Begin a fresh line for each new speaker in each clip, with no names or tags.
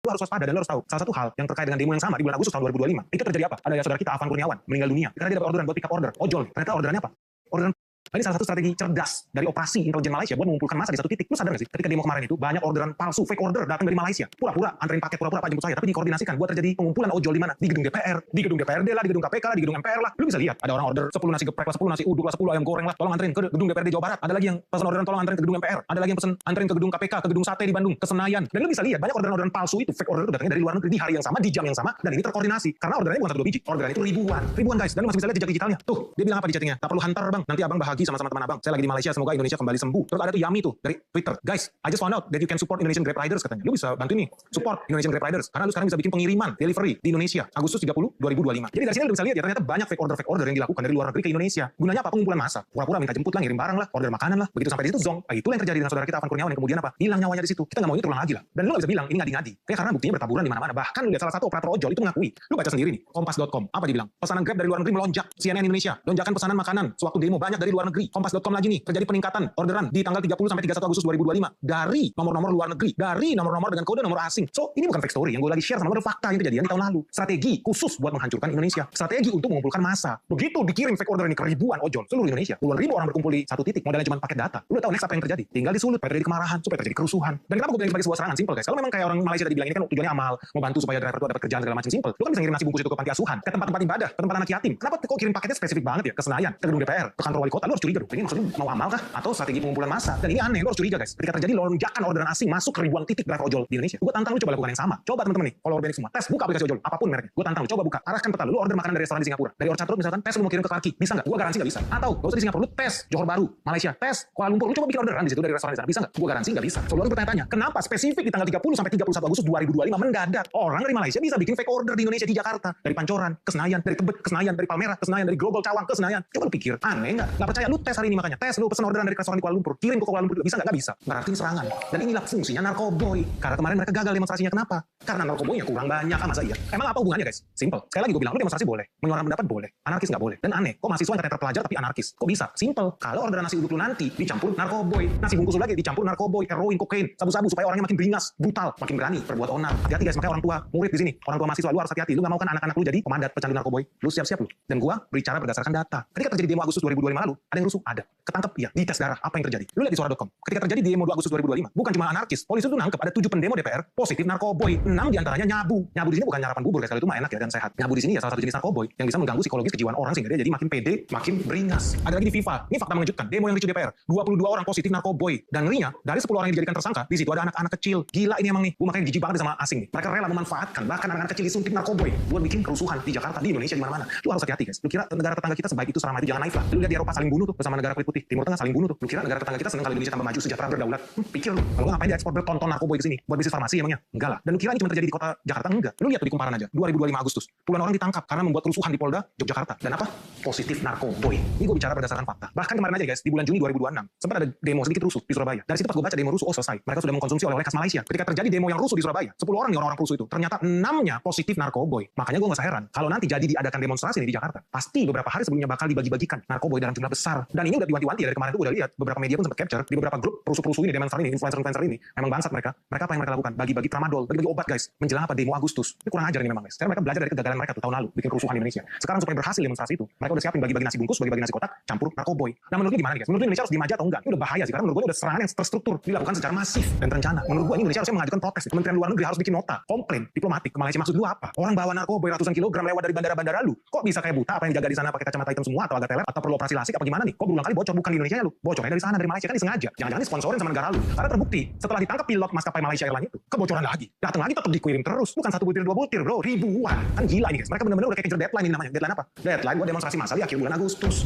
Lu harus waspada dan lu harus tahu. Salah satu hal yang terkait dengan demo yang sama di bulan Agustus tahun 2025, itu terjadi apa? Ada saudara kita Afan Kurniawan meninggal dunia karena dia dapat orderan buat pick up order ojol. Ternyata orderannya apa? Orderan. Ini salah satu strategi cerdas dari operasi intelijen Malaysia buat mengumpulkan massa di satu titik. Lu sadar gak sih? Ketika demo kemarin itu banyak orderan palsu, fake order datang dari Malaysia. Pura-pura anterin paket, pura-pura Pak jemput saya, tapi dikoordinasikan buat terjadi pengumpulan ojol di mana? Di gedung DPR, di gedung DPRD lah, di gedung KPK lah, di gedung MPR lah. Lu bisa lihat ada orang order 10 nasi geprek lah, 10 nasi uduk lah, 10 ayam goreng lah, tolong anterin ke gedung DPRD Jawa Barat. Ada lagi yang pesan orderan tolong anterin ke gedung MPR. Ada lagi yang pesan anterin ke gedung KPK, ke gedung sate di Bandung, ke Senayan. Dan lu bisa lihat banyak orderan-orderan palsu itu, fake order itu datangnya dari luar negeri di hari yang sama, di jam yang sama, dan ini terkoordinasi. Karena orderannya bukan 1 2 biji, orderan itu ribuan guys. Dan lu masih bisa lihat jejak digitalnya. Tuh, dia bilang apa di chattingnya? Tak perlu hantar bang, nanti abang bahagia sama teman abang. Saya lagi di Malaysia, semoga Indonesia kembali sembuh. Terus ada tuh Yami tuh dari Twitter. Guys, I just found out that you can support Indonesian Grab Riders katanya. Lu bisa bantu nih, support Indonesian Grab Riders karena lu sekarang bisa bikin pengiriman delivery di Indonesia Agustus 30 2025. Jadi dari sini lu bisa lihat ya ternyata banyak fake order yang dilakukan dari luar negeri ke Indonesia. Gunanya apa? Pengumpulan massa. Pura-pura minta jemput lah, ngirim barang lah, order makanan lah. Begitu sampai di situ zong. Itu yang terjadi dengan saudara kita Afan Kurniawan yang kemudian apa? Hilang nyawanya di situ. Kita nggak mau ini terulang lagi lah. Dan lu nggak bisa bilang ini ngadi-ngadi. Kayak karena buktinya bertaburan di mana-mana. Bahkan lu lihat salah satu operator ojol itu mengakui. Lu baca sendiri nih, kompas.com. Apa dibilang? Pesanan Grab dari luar negeri melonjak. CNN Indonesia, lonjakan pesanan makanan sewaktu demo banyak dari luar negeri. Kompas.com lagi nih, terjadi peningkatan orderan di tanggal 30 sampai 31 Agustus 2025 dari nomor-nomor luar negeri, dari nomor-nomor dengan kode nomor asing. So, ini bukan fake story yang gue lagi share sama lo, fakta yang kejadian di tahun lalu. Strategi khusus buat menghancurkan Indonesia. Strategi untuk mengumpulkan massa. Begitu dikirim fake order ini ke ribuan ojol seluruh Indonesia. Puluhan ribu orang berkumpul di satu titik, modalnya cuma paket data. Lu udah tahu next apa yang terjadi? Tinggal disulut supaya terjadi kemarahan, supaya terjadi kerusuhan. Dan kenapa gue bilang sebagai sebuah serangan? Simple guys. Kalau memang kayak orang Malaysia tadi bilang ini kan tujuannya amal, mau bantu supaya driver itu dapat kerjaan segala macam, simple. Lu kan bisa ngirim nasi bungkus itu ke panti asuhan, ke tempat-tempat ibadah, ke tempat anak yatim. Kenapa kok kirim paketnya spesifik banget ya ke Senayan, ke gedung DPR, ke kantor wali kota? Lu harus curiga dong. Ini maksudnya mau amal kah atau strategi pengumpulan massa? Dan ini aneh, lu harus curiga guys. Ketika terjadi lonjakan orderan asing masuk ke ribuan titik driver ojol di Indonesia, gue tantang lu coba lakukan yang sama. Coba teman-teman nih, kalau organik semua, tes buka aplikasi ojol, apapun mereknya. Gue tantang lu coba buka, arahkan peta lu order makanan dari restoran di Singapura, dari Orchard misalkan, tes lu mau kirim ke Clarky, bisa nggak? Gue garansi nggak bisa. Atau gak usah di Singapura, lu tes Johor Bahru, Malaysia, tes Kuala Lumpur, lu coba bikin orderan di situ dari restoran di sana, bisa nggak? Gue garansi nggak bisa. So lu bertanya-tanya, kenapa spesifik di tanggal 30 sampai 31 Agustus 2025 mendadak orang dari Malaysia bisa bikin fake order di Indonesia, di Jakarta, dari Pancoran ke Senayan, dari Tebet ke Senayan, dari Palmerah ke Senayan, dari Grogol Cawang ke Senayan. Coba lu pikir, aneh nggak? Nggak percaya? Lu tes hari ini makanya, tes lu pesen orderan dari restoran di Kuala Lumpur, kirim ke Kuala Lumpur, bisa nggak? Nggak bisa. Berarti ini serangan. Dan inilah fungsinya narkoboy. Karena kemarin mereka gagal demonstrasinya, kenapa? Karena narkoboynya kurang banyak, masa iya? Emang apa hubungannya guys? Simple. Sekali lagi gue bilang, lu demonstrasi boleh, menyuarakan pendapat boleh, anarkis nggak boleh. Dan aneh, kok mahasiswa yang katanya terpelajar tapi anarkis? Kok bisa? Simple. Kalau orderan nasi uduk lu nanti dicampur narkoboy, nasi bungkus lu lagi dicampur narkoboy, heroin, kokain, sabu-sabu supaya orangnya makin beringas, brutal, makin berani berbuat onar. Hati-hati guys, makanya orang tua murid di sini, orang tua mahasiswa lu harus hati-hati. Lu nggak mau kan anak-anak lu jadi pemandat pecandu narkoboy? Lu siap-siap lu. Dan gua bicara berdasarkan data. Ketika terjadi demo Agustus 2025 lalu, ada yang rusuh? Ada. Ketangkep? Iya. Dites darah. Apa yang terjadi? Lu lihat di suara.com. Ketika terjadi demo 2 Agustus 2025, bukan cuma anarkis, polisi itu nangkep ada 7 pendemo DPR positif narkoboy. 6 diantaranya nyabu. Nyabu di sini bukan nyarapan bubur guys, kalau itu mah enak ya dan sehat. Nyabu di sini ya salah satu jenis narkoboy yang bisa mengganggu psikologis kejiwaan orang sehingga dia jadi makin pede, makin beringas. Ada lagi di FIFA. Ini fakta mengejutkan. Demo yang ricu DPR. 22 orang positif narkoboy. Dan ngerinya, dari 10 orang yang dijadikan tersangka, di situ ada anak-anak kecil. Gila ini emang nih. Gua makanya jijik banget sama asing nih. Mereka rela memanfaatkan bahkan anak-anak kecil disuntik narkoboy buat bikin kerusuhan di Jakarta, di Indonesia, di mana-mana. Lu harus hati-hati guys. Lu kira negara tetangga kita sebaik itu seramah itu? Jangan naif lah. Lu lihat di Eropa saling bunuh tuh bersama negara kulit putih. Timur Tengah saling bunuh tuh. Lu kira negara tetangga kita senang kalau Indonesia tambah maju, sejahtera, berdaulat? Pikir lu. Kalau ngapain dia ekspor bertonton narkoboy ke sini? Buat bisnis farmasi emangnya? Enggak lah. Dan lu kira ini cuma terjadi di kota Jakarta? Enggak. Lu lihat tuh di kumparan aja. 2025 Agustus. Puluhan orang ditangkap karena membuat kerusuhan di Polda Yogyakarta. Dan apa? Positif narkoboy. Ini gue bicara berdasarkan fakta. Bahkan kemarin aja guys, di bulan Juni 2026, sempat ada demo sedikit rusuh di Surabaya. Dari situ pas gue baca demo rusuh, oh selesai. Mereka sudah mengkonsumsi oleh-oleh khas Malaysia. Ketika terjadi demo yang rusuh di Surabaya, 10 orang nih orang-orang rusuh itu, ternyata 6-nya positif narkoboy. Makanya gue gak heran kalau nanti jadi diadakan demonstrasi nih di Jakarta, pasti beberapa hari sebelumnya bakal dibagi-bagikan narkoboy dalam jumlah besar. Dan ini udah diwanti-wanti ya, dari kemarin tuh gue udah lihat beberapa media pun sempat capture di beberapa grup perusuh-perusuh ini, demonstran ini, influencer-influencer ini, memang bangsat mereka. Mereka apa yang mereka lakukan? Bagi-bagi tramadol, bagi-bagi obat guys, menjelang apa demo Agustus. Ini kurang ajar ini memang guys. Karena mereka belajar dari kegagalan mereka tuh tahun lalu bikin kerusuhan di Indonesia. Sekarang supaya berhasil demonstrasi itu, mereka udah siapin bagi-bagi nasi bungkus, bagi-bagi nasi kotak, campur narkoboy. Nah menurut lu gimana guys? Menurut lu Indonesia harus diem aja atau enggak? Ini udah bahaya sih, karena menurut gue ini udah serangan yang terstruktur, dilakukan secara masif dan terencana. Menurut gue ini Indonesia harusnya mengajukan protes. Kementerian Luar Negeri harus bikin nota, komplain diplomatik ke Malaysia. Maksud lu apa? Orang bawa narkoboy ratusan kilogram lewat dari bandara-bandara lu. Kok bisa kayak buta? Apa yang jaga di sana pakai kacamata hitam semua atau agak teler atau perlu operasi lasik apa gimana nih? Kok berulang kali bocor bukan di Indonesia ya lu? Bocornya dari sana dari Malaysia kan disengaja. Jangan-jangan disponsorin sama negara lu. Karena terbukti setelah ditangkap pilot maskapai Malaysia Airlines itu, kebocoran lagi. Datang lagi tetap dikirim terus. Bukan 1 butir 2 butir, bro, ribuan. Kan gila ini guys. Mereka benar-benar udah kayak kejar deadline ini namanya. Deadline apa? Deadline buat demonstrasi massal di akhir bulan Agustus.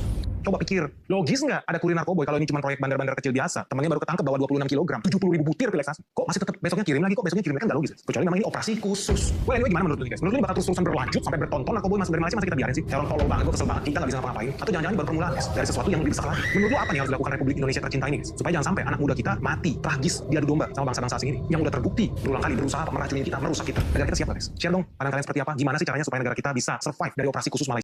Coba pikir, logis nggak ada kurir narkoboy kalau ini cuma proyek bandar-bandar kecil biasa? Temannya baru ketangkep bawa 26 kg, 70.000 butir pil ekstasi. Kok masih tetap besoknya kirim lagi? Kok besoknya kirim kan nggak logis? Kecuali memang ini operasi khusus. Well, anyway, gimana menurut lu guys? Menurut lu bakal terus-terusan berlanjut sampai bertonton narkoboy masuk dari Malaysia masih kita biarin sih? Kayak orang tolol banget, gue kesel banget. Kita nggak bisa ngapa-ngapain. Atau jangan-jangan baru permulaan guys dari sesuatu yang lebih besar lagi. Menurut lu apa nih yang harus dilakukan Republik Indonesia tercinta ini guys? Supaya jangan sampai anak muda kita mati tragis diadu domba sama bangsa-bangsa asing ini yang udah terbukti berulang kali berusaha meracunin kita, merusak kita. Negara kita siap guys? Share dong pandangan kalian seperti apa? Gimana sih caranya supaya negara kita bisa survive dari operasi khusus Malaysia?